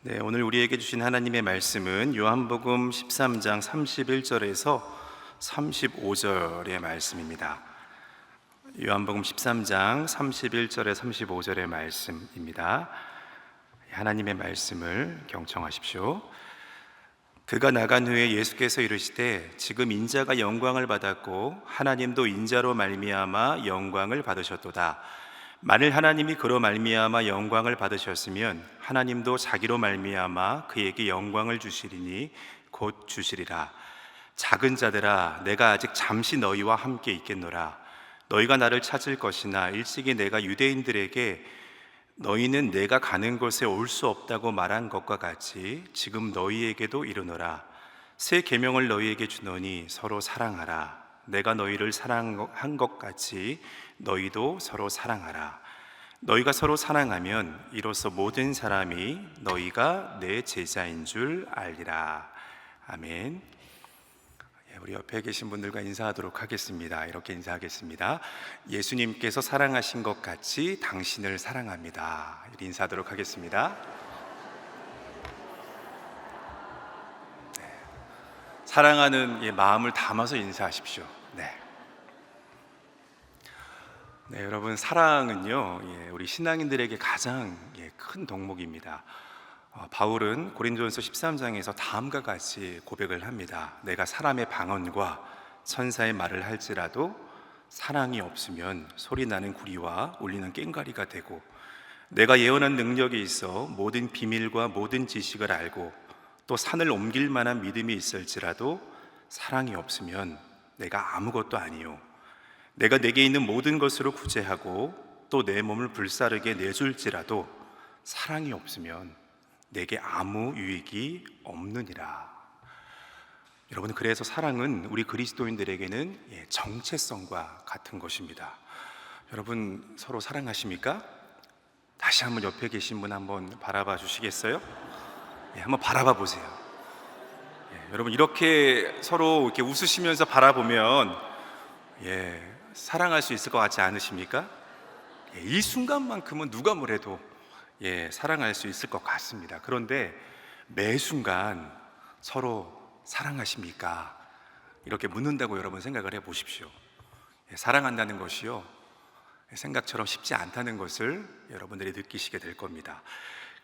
네, 오늘 우리에게 주신 하나님의 말씀은 요한복음 13장 31절에서 35절의 말씀입니다. 요한복음 13장 31절에 35절의 말씀입니다. 하나님의 말씀을 경청하십시오. 그가 나간 후에 예수께서 이르시되 지금 인자가 영광을 받았고 하나님도 인자로 말미암아 영광을 받으셨도다. 만일 하나님이 그로 말미암아 영광을 받으셨으면 하나님도 자기로 말미암아 그에게 영광을 주시리니 곧 주시리라. 작은 자들아, 내가 아직 잠시 너희와 함께 있겠노라. 너희가 나를 찾을 것이나 일찍이 내가 유대인들에게 너희는 내가 가는 곳에 올 수 없다고 말한 것과 같이 지금 너희에게도 이르노라. 새 계명을 너희에게 주노니 서로 사랑하라. 내가 너희를 사랑한 것 같이 너희도 서로 사랑하라. 너희가 서로 사랑하면 이로써 모든 사람이 너희가 내 제자인 줄 알리라. 아멘. 우리 옆에 계신 분들과 인사하도록 하겠습니다. 이렇게 인사하겠습니다. 예수님께서 사랑하신 것 같이 당신을 사랑합니다. 이렇게 인사하도록 하겠습니다. 사랑하는 마음을 담아서 인사하십시오. 네, 여러분, 사랑은요, 우리 신앙인들에게 가장 큰 덕목입니다. 바울은 고린도전서 13장에서 다음과 같이 고백을 합니다. 내가 사람의 방언과 천사의 말을 할지라도 사랑이 없으면 소리나는 구리와 울리는 꽹과리가 되고, 내가 예언한 능력이 있어 모든 비밀과 모든 지식을 알고 또 산을 옮길 만한 믿음이 있을지라도 사랑이 없으면 내가 아무것도 아니요, 내가 내게 있는 모든 것으로 구제하고 또 내 몸을 불사르게 내줄지라도 사랑이 없으면 내게 아무 유익이 없느니라. 여러분, 그래서 사랑은 우리 그리스도인들에게는 정체성과 같은 것입니다. 여러분, 서로 사랑하십니까? 다시 한번 옆에 계신 분 한번 바라봐 주시겠어요? 한번 바라봐 보세요. 여러분, 이렇게 서로 이렇게 웃으시면서 바라보면 사랑할 수 있을 것 같지 않으십니까? 이 순간만큼은 누가 뭐래도 사랑할 수 있을 것 같습니다. 그런데 매 순간 서로 사랑하십니까? 이렇게 묻는다고 여러분 생각을 해 보십시오. 사랑한다는 것이요, 생각처럼 쉽지 않다는 것을 여러분들이 느끼시게 될 겁니다.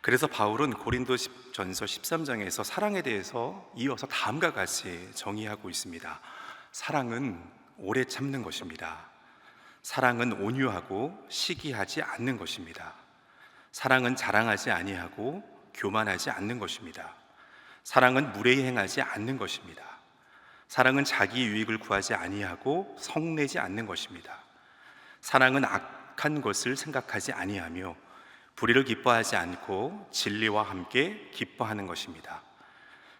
그래서 바울은 고린도전서 13장에서 사랑에 대해서 이어서 다음과 같이 정의하고 있습니다. 사랑은 오래 참는 것입니다. 사랑은 온유하고 시기하지 않는 것입니다. 사랑은 자랑하지 아니하고 교만하지 않는 것입니다. 사랑은 무례히 행하지 않는 것입니다. 사랑은 자기 유익을 구하지 아니하고 성내지 않는 것입니다. 사랑은 악한 것을 생각하지 아니하며 불의를 기뻐하지 않고 진리와 함께 기뻐하는 것입니다.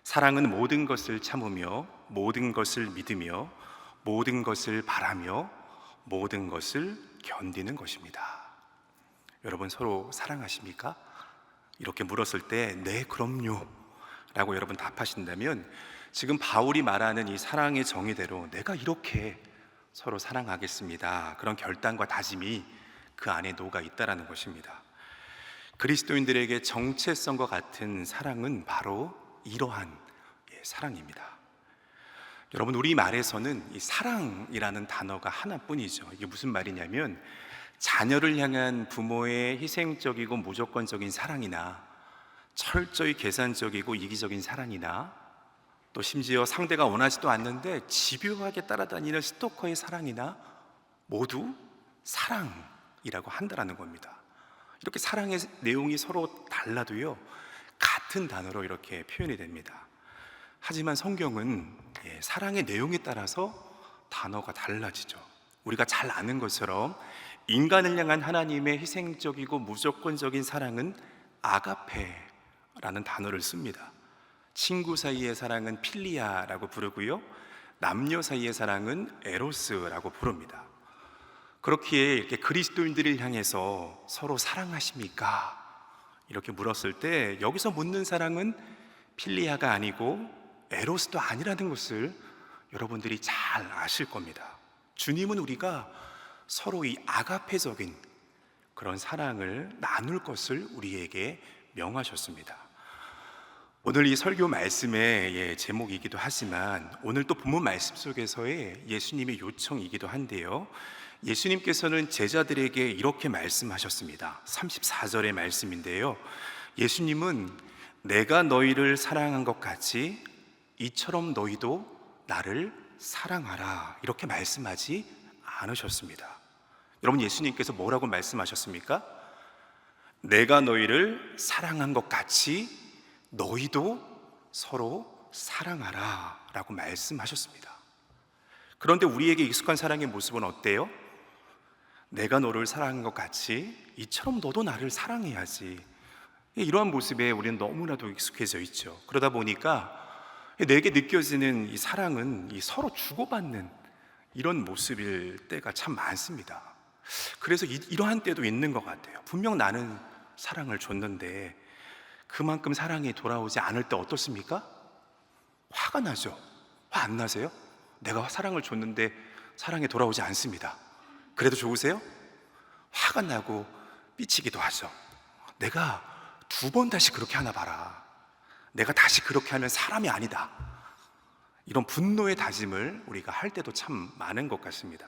사랑은 모든 것을 참으며 모든 것을 믿으며 모든 것을 바라며 모든 것을 견디는 것입니다. 여러분, 서로 사랑하십니까? 이렇게 물었을 때 네, 그럼요 라고 여러분 답하신다면 지금 바울이 말하는 이 사랑의 정의대로 내가 이렇게 서로 사랑하겠습니다, 그런 결단과 다짐이 그 안에 녹아 있다라는 것입니다. 그리스도인들에게 정체성과 같은 사랑은 바로 이러한 사랑입니다. 여러분, 우리 말에서는 이 사랑이라는 단어가 하나뿐이죠. 이게 무슨 말이냐면 자녀를 향한 부모의 희생적이고 무조건적인 사랑이나 철저히 계산적이고 이기적인 사랑이나 또 심지어 상대가 원하지도 않는데 집요하게 따라다니는 스토커의 사랑이나 모두 사랑이라고 한다는 겁니다. 이렇게 사랑의 내용이 서로 달라도요, 같은 단어로 이렇게 표현이 됩니다. 하지만 성경은 사랑의 내용에 따라서 단어가 달라지죠. 우리가 잘 아는 것처럼 인간을 향한 하나님의 희생적이고 무조건적인 사랑은 아가페라는 단어를 씁니다. 친구 사이의 사랑은 필리아라고 부르고요, 남녀 사이의 사랑은 에로스라고 부릅니다. 그렇기에 이렇게 그리스도인들을 향해서 서로 사랑하십니까? 이렇게 물었을 때 여기서 묻는 사랑은 필리아가 아니고 에로스도 아니라는 것을 여러분들이 잘 아실 겁니다. 주님은 우리가 서로 이 아가페적인 그런 사랑을 나눌 것을 우리에게 명하셨습니다. 오늘 이 설교 말씀의 제목이기도 하지만 오늘 또 본문 말씀 속에서의 예수님의 요청이기도 한데요, 예수님께서는 제자들에게 이렇게 말씀하셨습니다. 34절의 말씀인데요, 예수님은 내가 너희를 사랑한 것 같이 이처럼 너희도 나를 사랑하라, 이렇게 말씀하지 않으셨습니다. 여러분, 예수님께서 뭐라고 말씀하셨습니까? 내가 너희를 사랑한 것 같이 너희도 서로 사랑하라 라고 말씀하셨습니다. 그런데 우리에게 익숙한 사랑의 모습은 어때요? 내가 너를 사랑한 것 같이 이처럼 너도 나를 사랑해야지, 이러한 모습에 우리는 너무나도 익숙해져 있죠. 그러다 보니까 내게 느껴지는 이 사랑은 이 서로 주고받는 이런 모습일 때가 참 많습니다. 그래서 이러한 때도 있는 것 같아요. 분명 나는 사랑을 줬는데 그만큼 사랑이 돌아오지 않을 때 어떻습니까? 화가 나죠. 화 안 나세요? 내가 사랑을 줬는데 사랑이 돌아오지 않습니다. 그래도 좋으세요? 화가 나고 삐치기도 하죠. 내가 2번 다시 그렇게 하나 봐라, 내가 다시 그렇게 하면 사람이 아니다, 이런 분노의 다짐을 우리가 할 때도 참 많은 것 같습니다.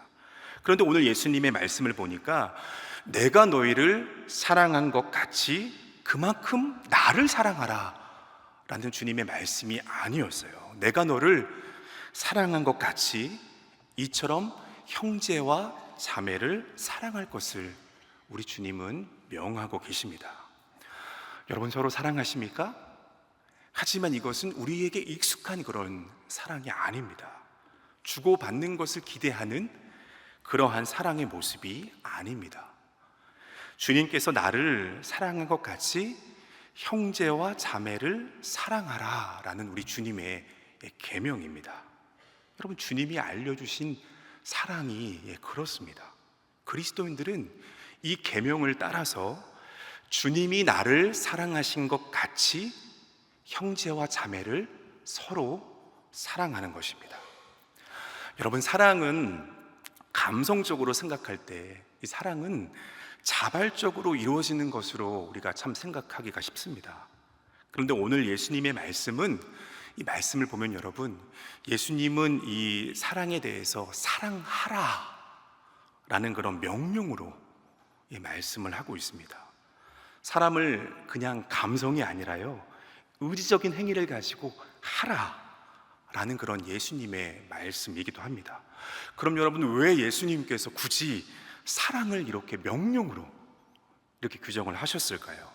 그런데 오늘 예수님의 말씀을 보니까 내가 너희를 사랑한 것 같이 그만큼 나를 사랑하라 라는 주님의 말씀이 아니었어요. 내가 너를 사랑한 것 같이 이처럼 형제와 자매를 사랑할 것을 우리 주님은 명하고 계십니다. 여러분, 서로 사랑하십니까? 하지만 이것은 우리에게 익숙한 그런 사랑이 아닙니다. 주고받는 것을 기대하는 그러한 사랑의 모습이 아닙니다. 주님께서 나를 사랑한 것 같이 형제와 자매를 사랑하라 라는 우리 주님의 계명입니다. 여러분, 주님이 알려주신 사랑이 그렇습니다. 그리스도인들은 이 계명을 따라서 주님이 나를 사랑하신 것 같이 형제와 자매를 서로 사랑하는 것입니다. 여러분, 사랑은 감성적으로 생각할 때 이 사랑은 자발적으로 이루어지는 것으로 우리가 참 생각하기가 쉽습니다. 그런데 오늘 예수님의 말씀은, 이 말씀을 보면 여러분, 예수님은 이 사랑에 대해서 사랑하라 라는 그런 명령으로 이 말씀을 하고 있습니다. 사람을 그냥 감성이 아니라요, 의지적인 행위를 가지고 하라 라는 그런 예수님의 말씀이기도 합니다. 그럼 여러분, 왜 예수님께서 굳이 사랑을 이렇게 명령으로 이렇게 규정을 하셨을까요?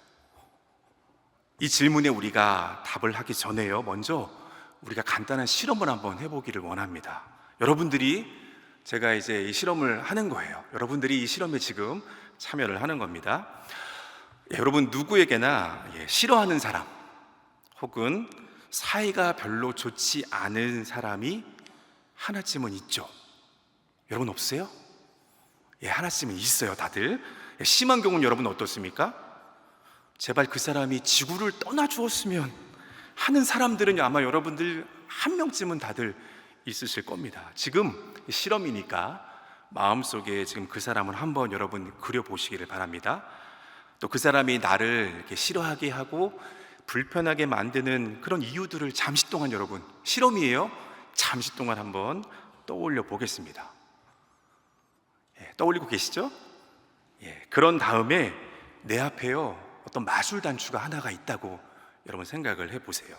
이 질문에 우리가 답을 하기 전에요, 먼저 우리가 간단한 실험을 한번 해보기를 원합니다. 여러분들이, 제가 이제 이 실험을 하는 거예요. 여러분들이 이 실험에 지금 참여를 하는 겁니다. 여러분, 누구에게나 싫어하는 사람 혹은 사이가 별로 좋지 않은 사람이 하나쯤은 있죠. 여러분, 없으세요? 하나쯤은 있어요, 다들. 심한 경우는 여러분 어떻습니까? 제발 그 사람이 지구를 떠나 주었으면 하는 사람들은 아마 여러분들 한 명쯤은 다들 있으실 겁니다. 지금 실험이니까 마음속에 지금 그 사람을 한번 여러분 그려보시기를 바랍니다. 또 그 사람이 나를 이렇게 싫어하게 하고 불편하게 만드는 그런 이유들을 잠시 동안, 여러분, 실험이에요, 잠시 동안 한번 떠올려 보겠습니다. 떠올리고 계시죠? 그런 다음에 내 앞에요, 어떤 마술 단추가 하나가 있다고 여러분 생각을 해보세요.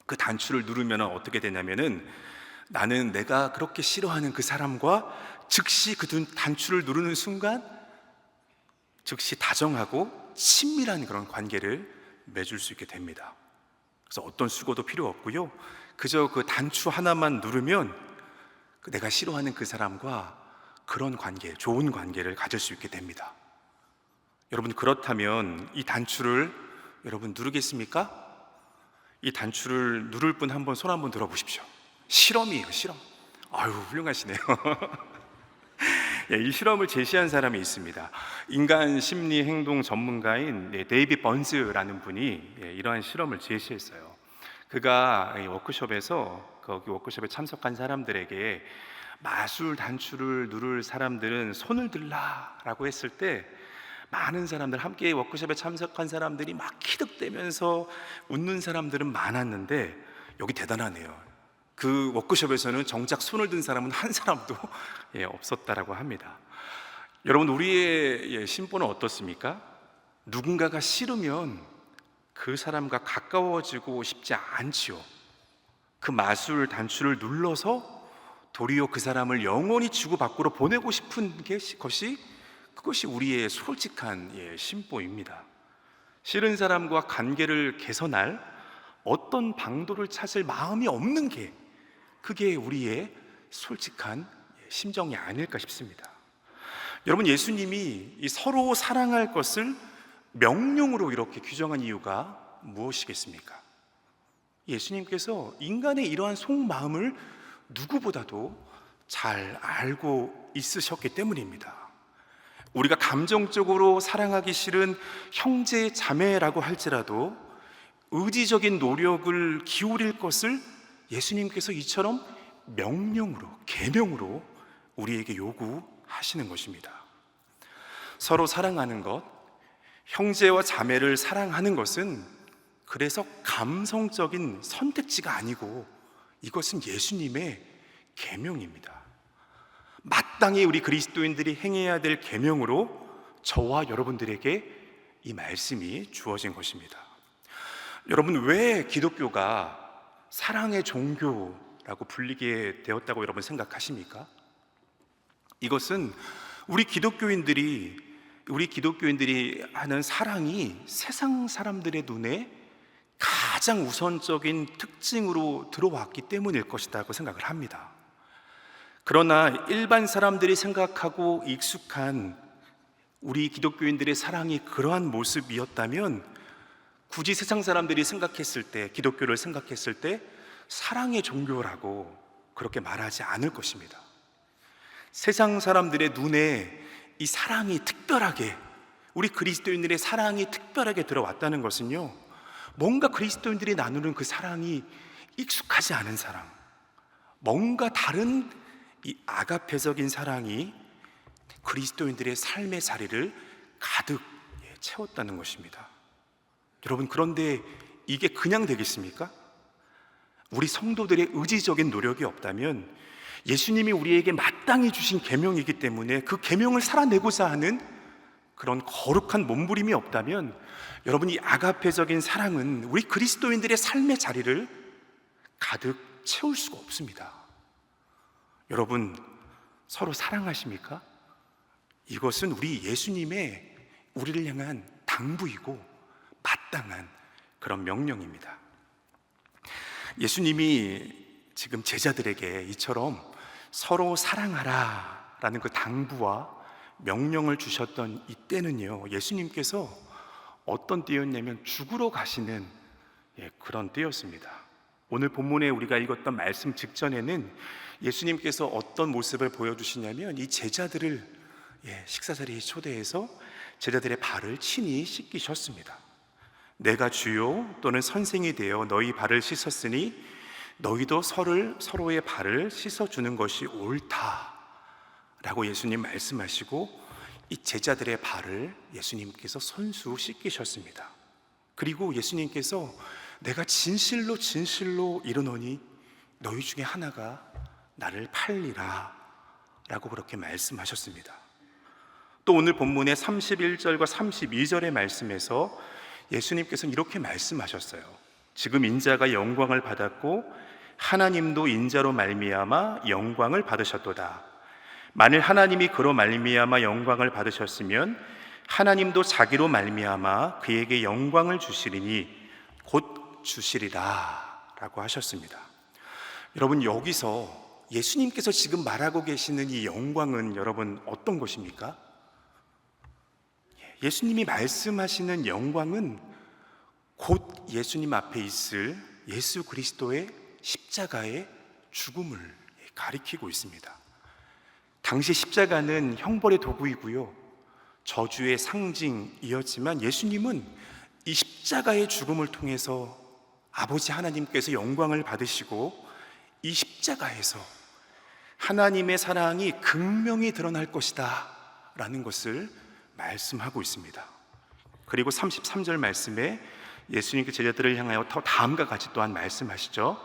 그 단추를 누르면 어떻게 되냐면은, 나는 내가 그렇게 싫어하는 그 사람과 즉시 그 단추를 누르는 순간 즉시 다정하고 친밀한 그런 관계를 맺을 수 있게 됩니다. 그래서 어떤 수고도 필요 없고요, 그저 그 단추 하나만 누르면 내가 싫어하는 그 사람과 그런 관계, 좋은 관계를 가질 수 있게 됩니다. 여러분, 그렇다면 이 단추를 여러분 누르겠습니까? 이 단추를 누를 분 한번 손 한번 들어보십시오. 실험이에요, 실험. 아유, 훌륭하시네요. 이 실험을 제시한 사람이 있습니다. 인간 심리 행동 전문가인 데이빗 번스라는 분이 이러한 실험을 제시했어요. 그가 워크숍에서, 거기 워크숍에 참석한 사람들에게 마술 단추를 누를 사람들은 손을 들라라고 했을 때 많은 사람들, 함께 워크숍에 참석한 사람들이 막 키득대면서 웃는 사람들은 많았는데 여기 대단하네요. 그 워크숍에서는 정작 손을 든 사람은 한 사람도 없었다라고 합니다. 여러분, 우리의 심보는 어떻습니까? 누군가가 싫으면 그 사람과 가까워지고 싶지 않지요. 그 마술 단추를 눌러서 도리어 그 사람을 영원히 지구 밖으로 보내고 싶은 그것이 우리의 솔직한 심보입니다. 싫은 사람과 관계를 개선할 어떤 방도를 찾을 마음이 없는 게, 그게 우리의 솔직한 심정이 아닐까 싶습니다. 여러분, 예수님이 이 서로 사랑할 것을 명령으로 이렇게 규정한 이유가 무엇이겠습니까? 예수님께서 인간의 이러한 속마음을 누구보다도 잘 알고 있으셨기 때문입니다. 우리가 감정적으로 사랑하기 싫은 형제 자매라고 할지라도 의지적인 노력을 기울일 것을 예수님께서 이처럼 명령으로, 계명으로 우리에게 요구하시는 것입니다. 서로 사랑하는 것, 형제와 자매를 사랑하는 것은 그래서 감성적인 선택지가 아니고 이것은 예수님의 계명입니다. 마땅히 우리 그리스도인들이 행해야 될 계명으로 저와 여러분들에게 이 말씀이 주어진 것입니다. 여러분, 왜 기독교가 사랑의 종교라고 불리게 되었다고 여러분 생각하십니까? 이것은 우리 기독교인들이 하는 사랑이 세상 사람들의 눈에 가장 우선적인 특징으로 들어왔기 때문일 것이라고 생각을 합니다. 그러나 일반 사람들이 생각하고 익숙한 우리 기독교인들의 사랑이 그러한 모습이었다면 굳이 세상 사람들이 생각했을 때, 기독교를 생각했을 때 사랑의 종교라고 그렇게 말하지 않을 것입니다. 세상 사람들의 눈에 이 사랑이 특별하게, 우리 그리스도인들의 사랑이 특별하게 들어왔다는 것은요, 뭔가 그리스도인들이 나누는 그 사랑이 익숙하지 않은 사랑, 뭔가 다른 이 아가페적인 사랑이 그리스도인들의 삶의 자리를 가득 채웠다는 것입니다. 여러분, 그런데 이게 그냥 되겠습니까? 우리 성도들의 의지적인 노력이 없다면, 예수님이 우리에게 마땅히 주신 계명이기 때문에 그 계명을 살아내고자 하는 그런 거룩한 몸부림이 없다면, 여러분, 이 아가페적인 사랑은 우리 그리스도인들의 삶의 자리를 가득 채울 수가 없습니다. 여러분, 서로 사랑하십니까? 이것은 우리 예수님의 우리를 향한 당부이고 마땅한 그런 명령입니다. 예수님이 지금 제자들에게 이처럼 서로 사랑하라 라는 그 당부와 명령을 주셨던 이때는요, 예수님께서 어떤 때였냐면 죽으러 가시는 그런 때였습니다. 오늘 본문에 우리가 읽었던 말씀 직전에는 예수님께서 어떤 모습을 보여주시냐면 이 제자들을 식사 자리에 초대해서 제자들의 발을 친히 씻기셨습니다. 내가 주요 또는 선생이 되어 너희 발을 씻었으니 너희도 서로의 발을 씻어주는 것이 옳다라고 예수님 말씀하시고 이 제자들의 발을 예수님께서 손수 씻기셨습니다. 그리고 예수님께서 내가 진실로 이르노니 너희 중에 하나가 나를 팔리라 라고 그렇게 말씀하셨습니다. 또 오늘 본문의 31절과 32절의 말씀에서 예수님께서는 이렇게 말씀하셨어요. 지금 인자가 영광을 받았고 하나님도 인자로 말미암아 영광을 받으셨도다. 만일 하나님이 그로 말미암아 영광을 받으셨으면 하나님도 자기로 말미암아 그에게 영광을 주시리니 곧 주시리라 라고 하셨습니다. 여러분, 여기서 예수님께서 지금 말하고 계시는 이 영광은 여러분 어떤 것입니까? 예수님이 말씀하시는 영광은 곧 예수님 앞에 있을 예수 그리스도의 십자가의 죽음을 가리키고 있습니다. 당시 십자가는 형벌의 도구이고요, 저주의 상징이었지만 예수님은 이 십자가의 죽음을 통해서 아버지 하나님께서 영광을 받으시고 이 십자가에서 하나님의 사랑이 극명히 드러날 것이다 라는 것을 말씀하고 있습니다. 그리고 33절 말씀에 예수님께 제자들을 향하여 더 다음과 같이 또한 말씀하시죠.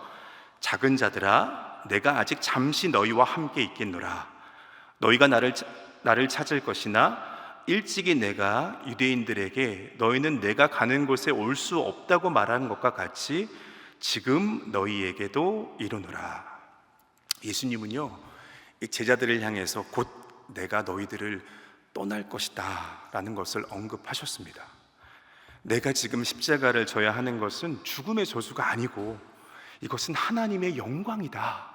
작은 자들아, 내가 아직 잠시 너희와 함께 있겠노라. 너희가 나를 찾을 것이나 일찍이 내가 유대인들에게 너희는 내가 가는 곳에 올 수 없다고 말하는 것과 같이 지금 너희에게도 이르노라. 예수님은요, 이 제자들을 향해서 곧 내가 너희들을 떠날 것이다 라는 것을 언급하셨습니다. 내가 지금 십자가를 져야 하는 것은 죽음의 저주가 아니고 이것은 하나님의 영광이다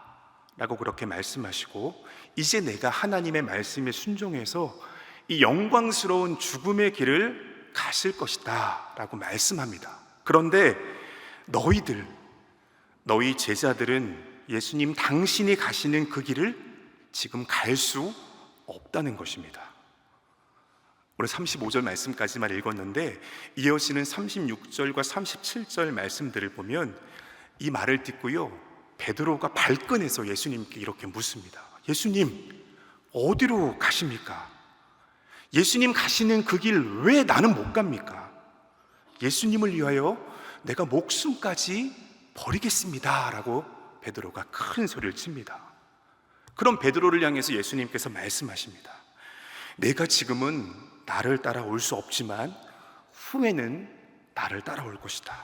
라고 그렇게 말씀하시고, 이제 내가 하나님의 말씀에 순종해서 이 영광스러운 죽음의 길을 가실 것이다 라고 말씀합니다. 그런데 너희 제자들은 예수님 당신이 가시는 그 길을 지금 갈 수 없다는 것입니다. 오늘 35절 말씀까지만 읽었는데 이어지는 36절과 37절 말씀들을 보면 이 말을 듣고요, 베드로가 발끈해서 예수님께 이렇게 묻습니다. 예수님, 어디로 가십니까? 예수님 가시는 그 길 왜 나는 못 갑니까? 예수님을 위하여 내가 목숨까지 버리겠습니다 라고 베드로가 큰 소리를 칩니다. 그럼 베드로를 향해서 예수님께서 말씀하십니다. 내가 지금은 나를 따라올 수 없지만 후에는 나를 따라올 것이다.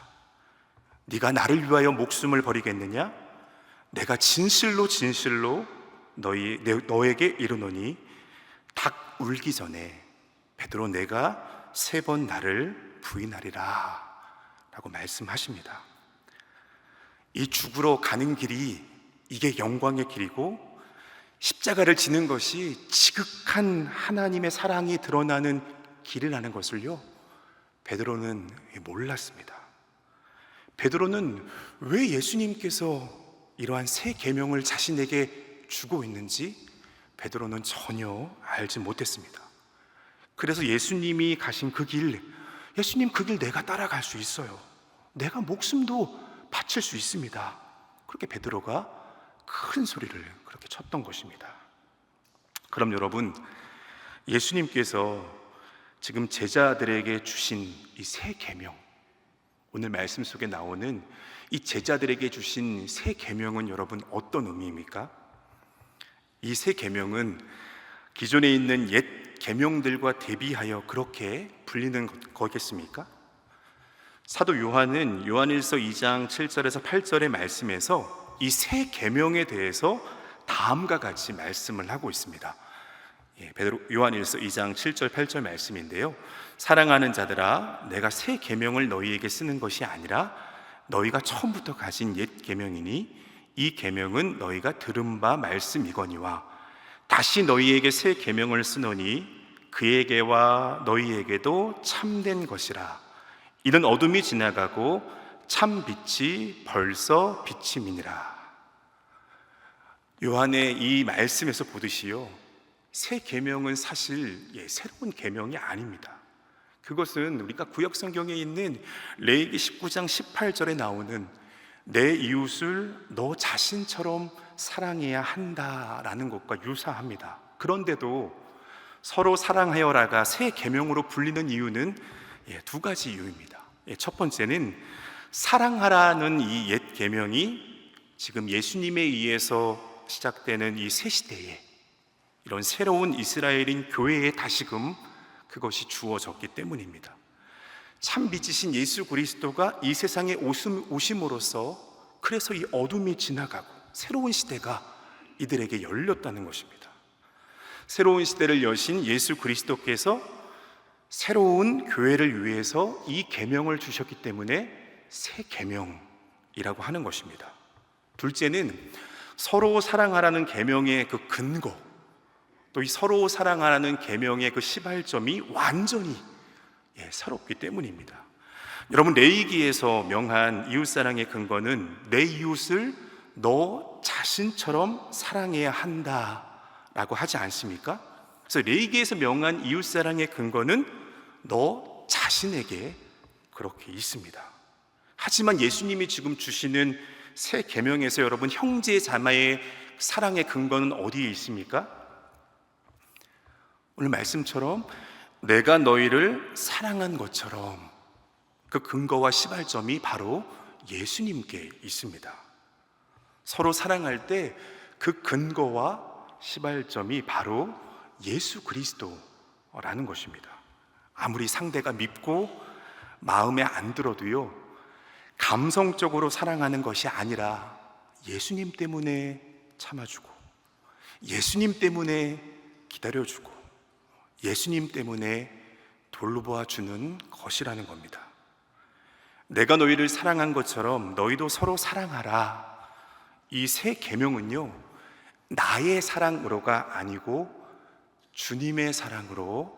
네가 나를 위하여 목숨을 버리겠느냐? 내가 진실로 너에게 이르노니 닭 울기 전에 베드로 내가 3번 나를 부인하리라 라고 말씀하십니다. 이 죽으러 가는 길이 이게 영광의 길이고 십자가를 지는 것이 지극한 하나님의 사랑이 드러나는 길이라는 것을요, 베드로는 몰랐습니다. 베드로는 왜 예수님께서 이러한 새 계명을 자신에게 주고 있는지 베드로는 전혀 알지 못했습니다. 그래서 예수님이 가신 그 길, 예수님 그 길 내가 따라갈 수 있어요. 내가 목숨도 바칠 수 있습니다. 그렇게 베드로가 큰 소리를 그렇게 쳤던 것입니다. 그럼 여러분, 예수님께서 지금 제자들에게 주신 이 새 계명, 오늘 말씀 속에 나오는 이 제자들에게 주신 새 계명은 여러분 어떤 의미입니까? 이 새 계명은 기존에 있는 옛 계명들과 대비하여 그렇게 불리는 거겠습니까? 사도 요한은 요한일서 2장 7절에서 8절의 말씀에서 이 새 계명에 대해서 다음과 같이 말씀을 하고 있습니다. 요한일서 2장 7절 8절 말씀인데요, 사랑하는 자들아, 내가 새 계명을 너희에게 쓰는 것이 아니라 너희가 처음부터 가진 옛 계명이니 이 계명은 너희가 들은 바 말씀이거니와 다시 너희에게 새 계명을 쓰노니 그에게와 너희에게도 참된 것이라. 이는 어둠이 지나가고 참 빛이 벌써 비침이니라. 요한의 이 말씀에서 보듯이요, 새 계명은 사실 새로운 계명이 아닙니다. 그것은 우리가 구약 성경에 있는 레위기 19장 18절에 나오는 내 이웃을 너 자신처럼 사랑해야 한다라는 것과 유사합니다. 그런데도 서로 사랑하여라가 새 계명으로 불리는 이유는 2가지 이유입니다. 첫 번째는 사랑하라는 이 옛 계명이 지금 예수님에 의해서 시작되는 이 새 시대에 이런 새로운 이스라엘인 교회에 다시금 그것이 주어졌기 때문입니다. 참 빛이신 예수 그리스도가 이 세상에 오심으로써 그래서 이 어둠이 지나가고 새로운 시대가 이들에게 열렸다는 것입니다. 새로운 시대를 여신 예수 그리스도께서 새로운 교회를 위해서 이 계명을 주셨기 때문에 새 계명이라고 하는 것입니다. 둘째는 서로 사랑하라는 계명의 그 근거, 또 이 서로 사랑하라는 계명의 그 시발점이 완전히 새롭기 때문입니다. 여러분, 레위기에서 명한 이웃사랑의 근거는 내 이웃을 너 자신처럼 사랑해야 한다라고 하지 않습니까? 그래서 레위기에서 명한 이웃사랑의 근거는 너 자신에게 그렇게 있습니다. 하지만 예수님이 지금 주시는 새 계명에서 여러분, 형제 자매의 사랑의 근거는 어디에 있습니까? 오늘 말씀처럼 내가 너희를 사랑한 것처럼 그 근거와 시발점이 바로 예수님께 있습니다. 서로 사랑할 때 그 근거와 시발점이 바로 예수 그리스도라는 것입니다. 아무리 상대가 밉고 마음에 안 들어도요, 감성적으로 사랑하는 것이 아니라 예수님 때문에 참아주고, 예수님 때문에 기다려주고, 예수님 때문에 돌보아주는 것이라는 겁니다. 내가 너희를 사랑한 것처럼 너희도 서로 사랑하라. 이 세 계명은요, 나의 사랑으로가 아니고 주님의 사랑으로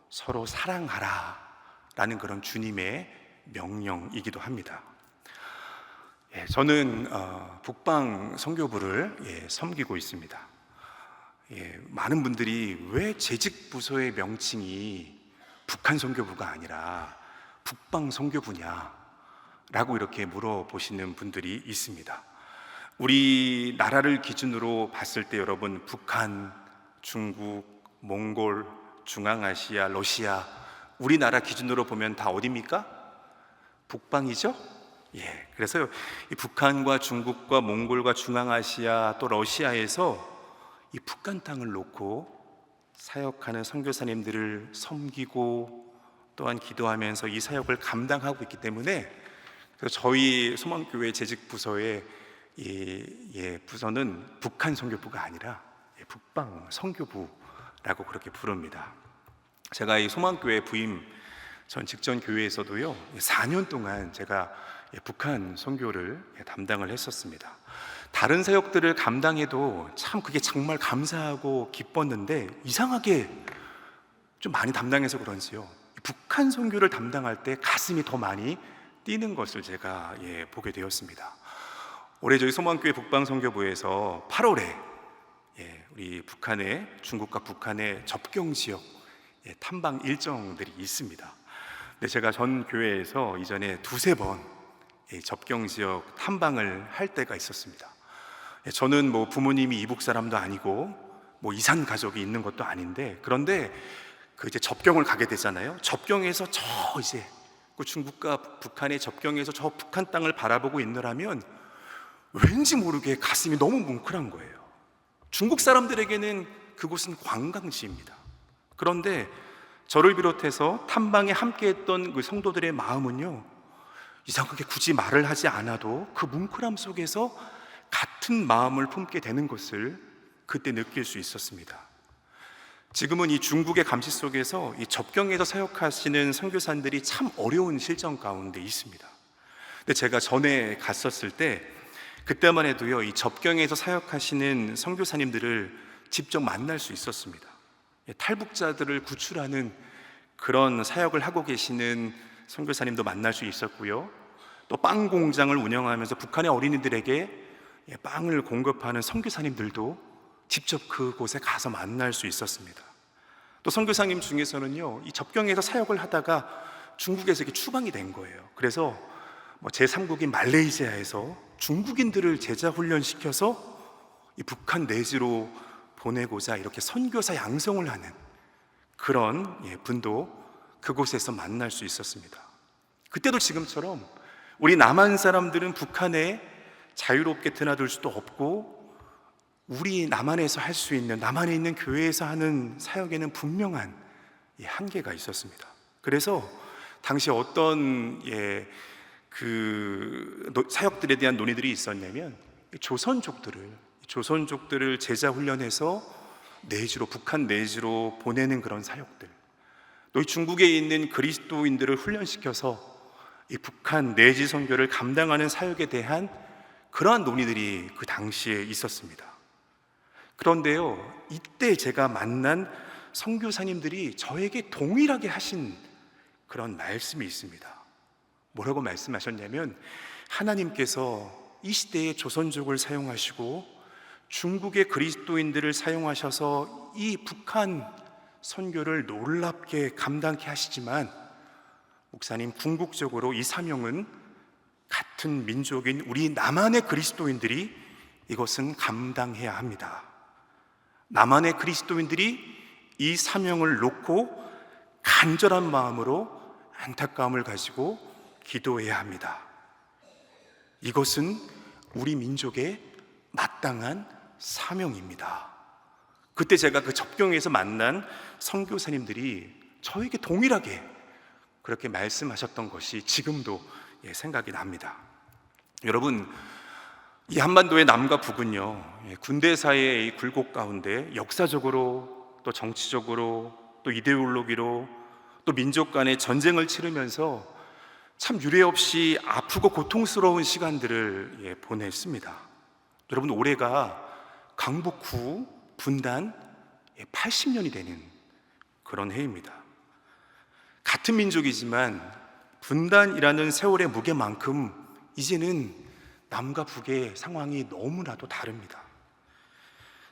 서로 사랑하라 라는 그런 주님의 명령이기도 합니다. 저는 북방 선교부를 섬기고 있습니다. 많은 분들이 왜 재직 부서의 명칭이 북한 선교부가 아니라 북방 선교부냐 라고 이렇게 물어보시는 분들이 있습니다. 우리나라를 기준으로 봤을 때 여러분, 북한, 중국, 몽골, 중앙아시아, 러시아, 우리나라 기준으로 보면 다 어디입니까? 북방이죠? 그래서 이 북한과 중국과 몽골과 중앙아시아 또 러시아에서 이 북한 땅을 놓고 사역하는 선교사님들을 섬기고 또한 기도하면서 이 사역을 감당하고 있기 때문에, 그래서 저희 소망교회 재직 부서의 부서는 북한 선교부가 아니라 북방 선교부라고 그렇게 부릅니다. 제가 이 소망교회 부임 전 직전 교회에서도요 4년 동안 제가 북한 선교를 담당을 했었습니다. 다른 사역들을 감당해도 참 그게 정말 감사하고 기뻤는데, 이상하게 좀 많이 담당해서 그런지요, 북한 선교를 담당할 때 가슴이 더 많이 뛰는 것을 제가 보게 되었습니다. 올해 저희 소망교회 북방선교부에서 8월에 우리 중국과 북한의 접경 지역 탐방 일정들이 있습니다. 근데 제가 전 교회에서 이전에 두세 번 접경 지역 탐방을 할 때가 있었습니다. 저는 뭐 부모님이 이북 사람도 아니고 뭐 이산 가족이 있는 것도 아닌데, 그런데 그 이제 접경을 가게 되잖아요. 접경에서 그 중국과 북한의 접경에서 저 북한 땅을 바라보고 있느라면 왠지 모르게 가슴이 너무 뭉클한 거예요. 중국 사람들에게는 그곳은 관광지입니다. 그런데 저를 비롯해서 탐방에 함께했던 그 성도들의 마음은요, 이상하게 굳이 말을 하지 않아도 그 뭉클함 속에서 같은 마음을 품게 되는 것을 그때 느낄 수 있었습니다. 지금은 이 중국의 감시 속에서 이 접경에서 사역하시는 선교사님들이 참 어려운 실정 가운데 있습니다. 근데 제가 전에 갔었을 때, 그때만 해도요 이 접경에서 사역하시는 선교사님들을 직접 만날 수 있었습니다. 탈북자들을 구출하는 그런 사역을 하고 계시는 선교사님도 만날 수 있었고요, 또 빵 공장을 운영하면서 북한의 어린이들에게 빵을 공급하는 선교사님들도 직접 그곳에 가서 만날 수 있었습니다. 또 선교사님 중에서는요, 이 접경에서 사역을 하다가 중국에서 이렇게 추방이 된 거예요. 그래서 제3국인 말레이시아에서 중국인들을 제자 훈련시켜서 이 북한 내지로 보내고자 이렇게 선교사 양성을 하는 그런 분도 그곳에서 만날 수 있었습니다. 그때도 지금처럼 우리 남한 사람들은 북한에 자유롭게 드나들 수도 없고, 우리 남한에서 할 수 있는, 남한에 있는 교회에서 하는 사역에는 분명한 한계가 있었습니다. 그래서 당시 어떤 사역들에 대한 논의들이 있었냐면, 조선족들을 제자 훈련해서 북한 내지로 보내는 그런 사역들, 또 중국에 있는 그리스도인들을 훈련시켜서 이 북한 내지 선교를 감당하는 사역에 대한 그러한 논의들이 그 당시에 있었습니다. 그런데요, 이때 제가 만난 선교사님들이 저에게 동일하게 하신 그런 말씀이 있습니다. 뭐라고 말씀하셨냐면, 하나님께서 이 시대에 조선족을 사용하시고 중국의 그리스도인들을 사용하셔서 이 북한 선교를 놀랍게 감당케 하시지만, 목사님, 궁극적으로 이 사명은 같은 민족인 우리 남한의 그리스도인들이 이것은 감당해야 합니다. 남한의 그리스도인들이 이 사명을 놓고 간절한 마음으로 안타까움을 가지고 기도해야 합니다. 이것은 우리 민족의 마땅한 사명입니다. 그때 제가 그 접경에서 만난 선교사님들이 저에게 동일하게 그렇게 말씀하셨던 것이 지금도 생각이 납니다. 여러분, 이 한반도의 남과 북은요, 군대 사이의 이 굴곡 가운데 역사적으로 또 정치적으로 또 이데올로기로 또 민족 간의 전쟁을 치르면서 참 유례없이 아프고 고통스러운 시간들을 보냈습니다. 여러분, 올해가 강북 후 분단 80년이 되는 그런 해입니다. 같은 민족이지만 분단이라는 세월의 무게만큼 이제는 남과 북의 상황이 너무나도 다릅니다.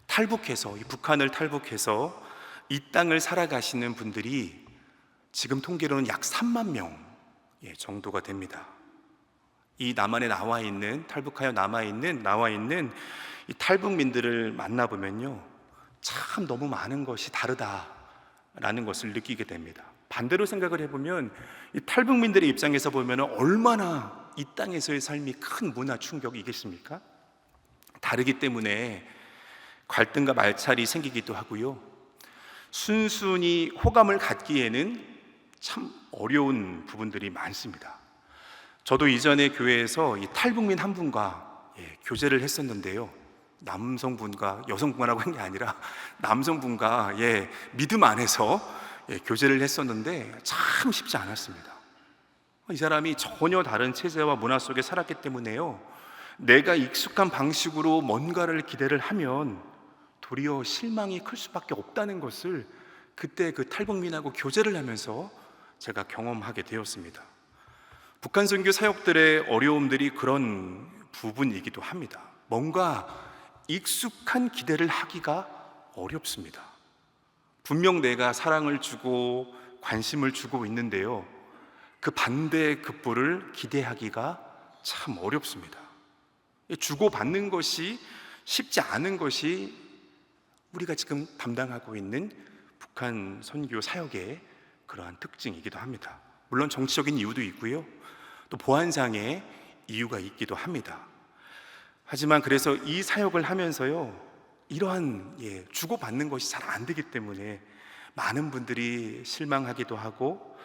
탈북해서, 이 북한을 탈북해서 이 땅을 살아가시는 분들이 지금 통계로는 약 3만 명 정도가 됩니다. 이 남한에 나와 있는, 탈북하여 나와 있는 이 탈북민들을 만나보면요, 참 너무 많은 것이 다르다라는 것을 느끼게 됩니다. 반대로 생각을 해보면 이 탈북민들의 입장에서 보면 얼마나 이 땅에서의 삶이 큰 문화 충격이겠습니까? 다르기 때문에 갈등과 말찰이 생기기도 하고요, 순순히 호감을 갖기에는 참 어려운 부분들이 많습니다. 저도 이전에 교회에서 이 탈북민 한 분과 교제를 했었는데요, 남성분과 여성분이라고 한 게 아니라 남성분과 믿음 안에서 교제를 했었는데 참 쉽지 않았습니다. 이 사람이 전혀 다른 체제와 문화 속에 살았기 때문에요, 내가 익숙한 방식으로 뭔가를 기대를 하면 도리어 실망이 클 수밖에 없다는 것을 그때 그 탈북민하고 교제를 하면서 제가 경험하게 되었습니다. 북한 선교 사역들의 어려움들이 그런 부분이기도 합니다. 뭔가 익숙한 기대를 하기가 어렵습니다. 분명 내가 사랑을 주고 관심을 주고 있는데요, 그 반대의 급부를 기대하기가 참 어렵습니다. 주고받는 것이 쉽지 않은 것이 우리가 지금 담당하고 있는 북한 선교 사역의 그러한 특징이기도 합니다. 물론 정치적인 이유도 있고요, 또 보안상의 이유가 있기도 합니다. 하지만 그래서 이 사역을 하면서요, 이러한 주고받는 것이 잘 안 되기 때문에 많은 분들이 실망하기도 하고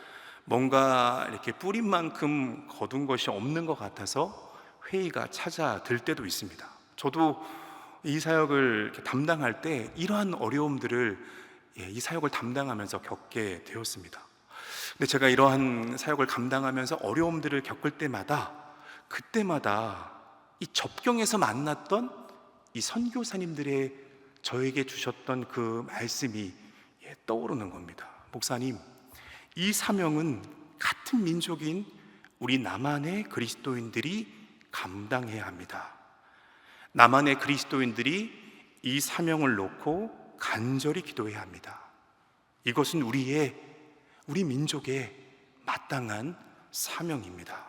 뭔가 이렇게 뿌린 만큼 거둔 것이 없는 것 같아서 회의가 찾아들 때도 있습니다. 저도 이 사역을 이렇게 담당할 때 이러한 어려움들을 이 사역을 담당하면서 겪게 되었습니다. 근데 제가 이러한 사역을 감당하면서 어려움들을 겪을 때마다 그때마다 이 접경에서 만났던 이 선교사님들의 저에게 주셨던 그 말씀이 떠오르는 겁니다. 목사님, 이 사명은 같은 민족인 우리 남한의 그리스도인들이 감당해야 합니다. 남한의 그리스도인들이 이 사명을 놓고 간절히 기도해야 합니다. 이것은 우리 민족의 마땅한 사명입니다.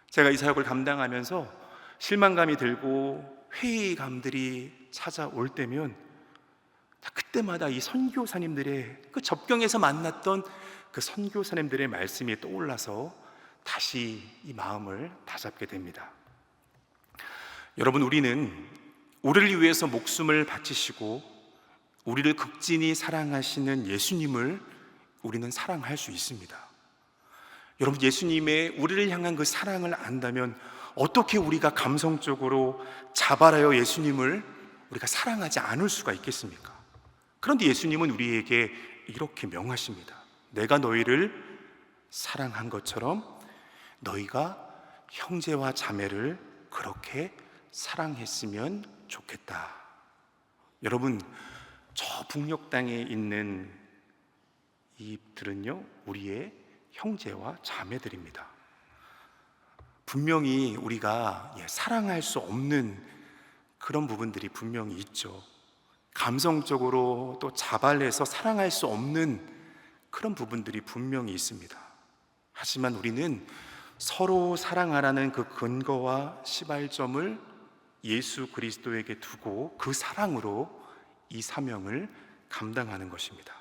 제가 이 사역을 감당하면서 실망감이 들고 회의감들이 찾아올 때면 그때마다 이 선교사님들의 그 접경에서 만났던 그 선교사님들의 말씀이 떠올라서 다시 이 마음을 다잡게 됩니다. 여러분, 우리는 우리를 위해서 목숨을 바치시고 우리를 극진히 사랑하시는 예수님을 우리는 사랑할 수 있습니다. 여러분, 예수님의 우리를 향한 그 사랑을 안다면 어떻게 우리가 감성적으로 자발하여 예수님을 우리가 사랑하지 않을 수가 있겠습니까? 그런데 예수님은 우리에게 이렇게 명하십니다. 내가 너희를 사랑한 것처럼 너희가 형제와 자매를 그렇게 사랑했으면 좋겠다. 여러분, 저 북녘 땅에 있는 이들은요, 우리의 형제와 자매들입니다. 분명히 우리가 사랑할 수 없는 그런 부분들이 분명히 있죠. 감성적으로 또 자발해서 사랑할 수 없는 그런 부분들이 분명히 있습니다. 하지만 우리는 서로 사랑하라는 그 근거와 시발점을 예수 그리스도에게 두고 그 사랑으로 이 사명을 감당하는 것입니다.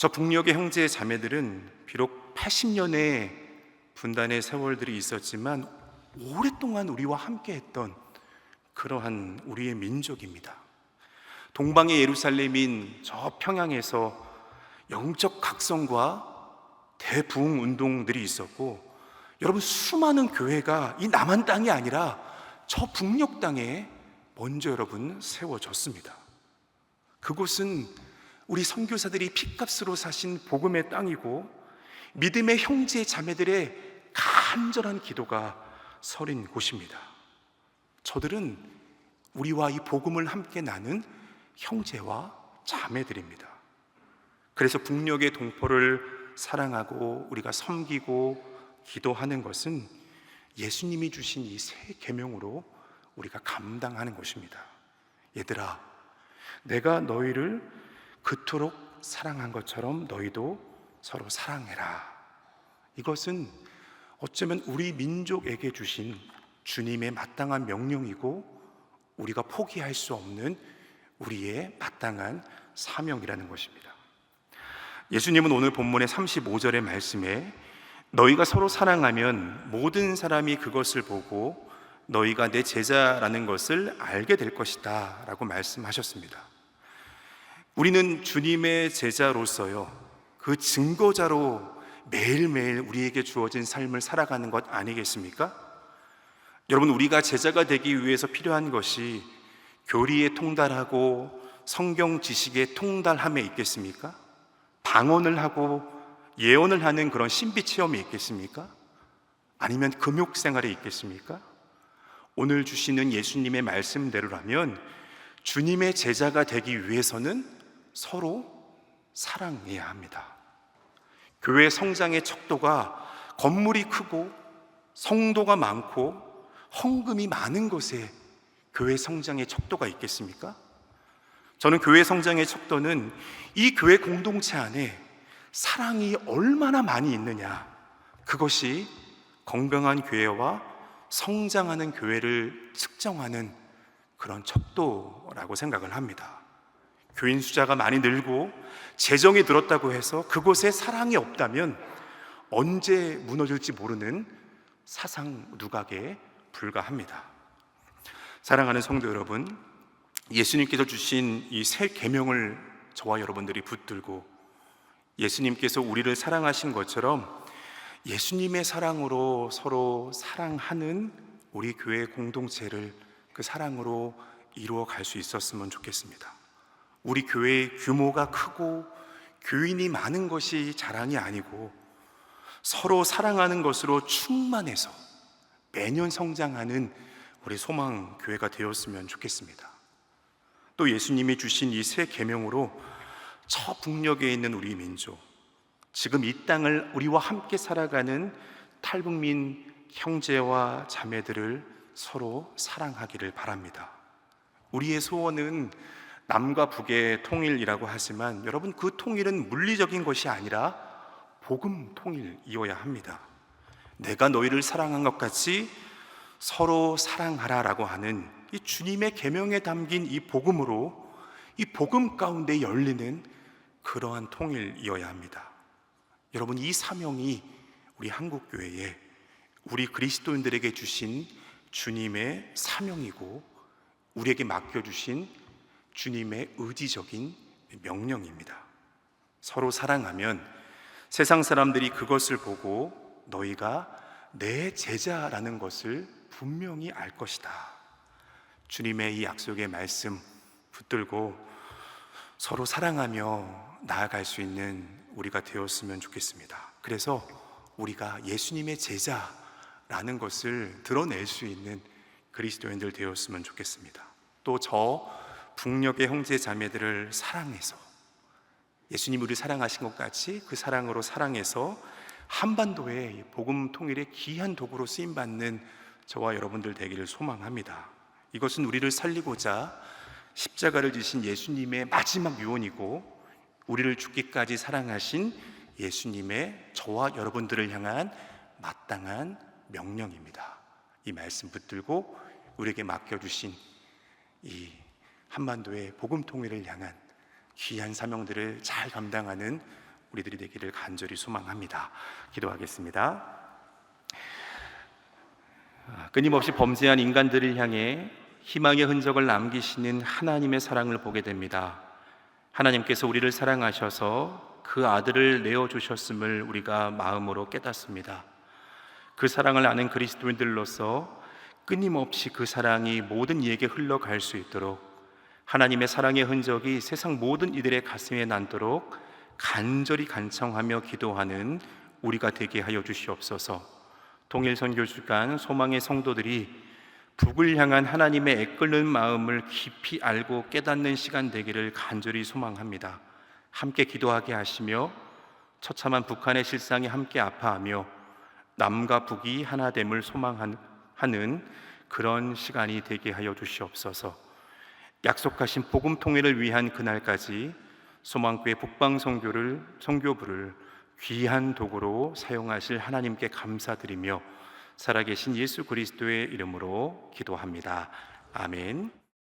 저 북녘의 형제 자매들은 비록 80년의 분단의 세월들이 있었지만 오랫동안 우리와 함께했던 그러한 우리의 민족입니다. 동방의 예루살렘인 저 평양에서 영적 각성과 대부흥 운동들이 있었고, 여러분, 수많은 교회가 이 남한 땅이 아니라 저 북녘 땅에 먼저 여러분 세워졌습니다. 그곳은 우리 선교사들이 핏값으로 사신 복음의 땅이고, 믿음의 형제 자매들의 간절한 기도가 서린 곳입니다. 저들은 우리와 이 복음을 함께 나눈 형제와 자매들입니다. 그래서 북녘의 동포를 사랑하고 우리가 섬기고 기도하는 것은 예수님이 주신 이 새 계명으로 우리가 감당하는 것입니다. 얘들아, 내가 너희를 그토록 사랑한 것처럼 너희도 서로 사랑해라. 이것은 어쩌면 우리 민족에게 주신 주님의 마땅한 명령이고 우리가 포기할 수 없는 우리의 마땅한 사명이라는 것입니다. 예수님은 오늘 본문의 35절의 말씀에 너희가 서로 사랑하면 모든 사람이 그것을 보고 너희가 내 제자라는 것을 알게 될 것이다 라고 말씀하셨습니다. 우리는 주님의 제자로서요, 그 증거자로 매일매일 우리에게 주어진 삶을 살아가는 것 아니겠습니까? 여러분, 우리가 제자가 되기 위해서 필요한 것이 교리에 통달하고 성경 지식에 통달함에 있겠습니까? 방언을 하고 예언을 하는 그런 신비 체험이 있겠습니까? 아니면 금욕 생활에 있겠습니까? 오늘 주시는 예수님의 말씀대로라면 주님의 제자가 되기 위해서는 서로 사랑해야 합니다. 교회 성장의 척도가 건물이 크고 성도가 많고 헌금이 많은 곳에 교회 성장의 척도가 있겠습니까? 저는 교회 성장의 척도는 이 교회 공동체 안에 사랑이 얼마나 많이 있느냐, 그것이 건강한 교회와 성장하는 교회를 측정하는 그런 척도라고 생각을 합니다. 교인 숫자가 많이 늘고 재정이 들었다고 해서 그곳에 사랑이 없다면 언제 무너질지 모르는 사상 누각에 불과합니다. 사랑하는 성도 여러분, 예수님께서 주신 이 새 계명을 저와 여러분들이 붙들고 예수님께서 우리를 사랑하신 것처럼 예수님의 사랑으로 서로 사랑하는 우리 교회 공동체를 그 사랑으로 이루어 갈 수 있었으면 좋겠습니다. 우리 교회의 규모가 크고 교인이 많은 것이 자랑이 아니고 서로 사랑하는 것으로 충만해서 매년 성장하는 우리 소망 교회가 되었으면 좋겠습니다. 또 예수님이 주신 이 새 계명으로 저 북녘에 있는 우리 민족, 지금 이 땅을 우리와 함께 살아가는 탈북민 형제와 자매들을 서로 사랑하기를 바랍니다. 우리의 소원은 남과 북의 통일이라고 하지만 여러분, 그 통일은 물리적인 것이 아니라 복음 통일이어야 합니다. 내가 너희를 사랑한 것 같이 서로 사랑하라라고 하는 이 주님의 계명에 담긴 이 복음으로, 이 복음 가운데 열리는 그러한 통일이어야 합니다. 여러분, 이 사명이 우리 한국교회에, 우리 그리스도인들에게 주신 주님의 사명이고 우리에게 맡겨주신 주님의 의지적인 명령입니다. 서로 사랑하면 세상 사람들이 그것을 보고 너희가 내 제자라는 것을 분명히 알 것이다. 주님의 이 약속의 말씀 붙들고 서로 사랑하며 나아갈 수 있는 우리가 되었으면 좋겠습니다. 그래서 우리가 예수님의 제자라는 것을 드러낼 수 있는 그리스도인들 되었으면 좋겠습니다. 또 저 북녘의 형제 자매들을 사랑해서 예수님이 우리를 사랑하신 것 같이 그 사랑으로 사랑해서 한반도의 복음 통일의 귀한 도구로 쓰임받는 저와 여러분들 되기를 소망합니다. 이것은 우리를 살리고자 십자가를 지신 예수님의 마지막 유언이고 우리를 죽기까지 사랑하신 예수님의 저와 여러분들을 향한 마땅한 명령입니다. 이 말씀 붙들고 우리에게 맡겨주신 이 한반도의 복음 통일을 향한 귀한 사명들을 잘 감당하는 우리들이 되기를 간절히 소망합니다. 기도하겠습니다. 끊임없이 범죄한 인간들을 향해 희망의 흔적을 남기시는 하나님의 사랑을 보게 됩니다. 하나님께서 우리를 사랑하셔서 그 아들을 내어주셨음을 우리가 마음으로 깨닫습니다. 그 사랑을 아는 그리스도인들로서 끊임없이 그 사랑이 모든 이에게 흘러갈 수 있도록, 하나님의 사랑의 흔적이 세상 모든 이들의 가슴에 남도록 간절히 간청하며 기도하는 우리가 되게 하여 주시옵소서. 통일선교주간 소망의 성도들이 북을 향한 하나님의 애끓는 마음을 깊이 알고 깨닫는 시간 되기를 간절히 소망합니다. 함께 기도하게 하시며 처참한 북한의 실상에 함께 아파하며 남과 북이 하나됨을 소망하는 그런 시간이 되게 하여 주시옵소서. 약속하신 복음 통일을 위한 그날까지 소망교회 북방선교부를 귀한 도구로 사용하실 하나님께 감사드리며 살아계신 예수 그리스도의 이름으로 기도합니다. 아멘.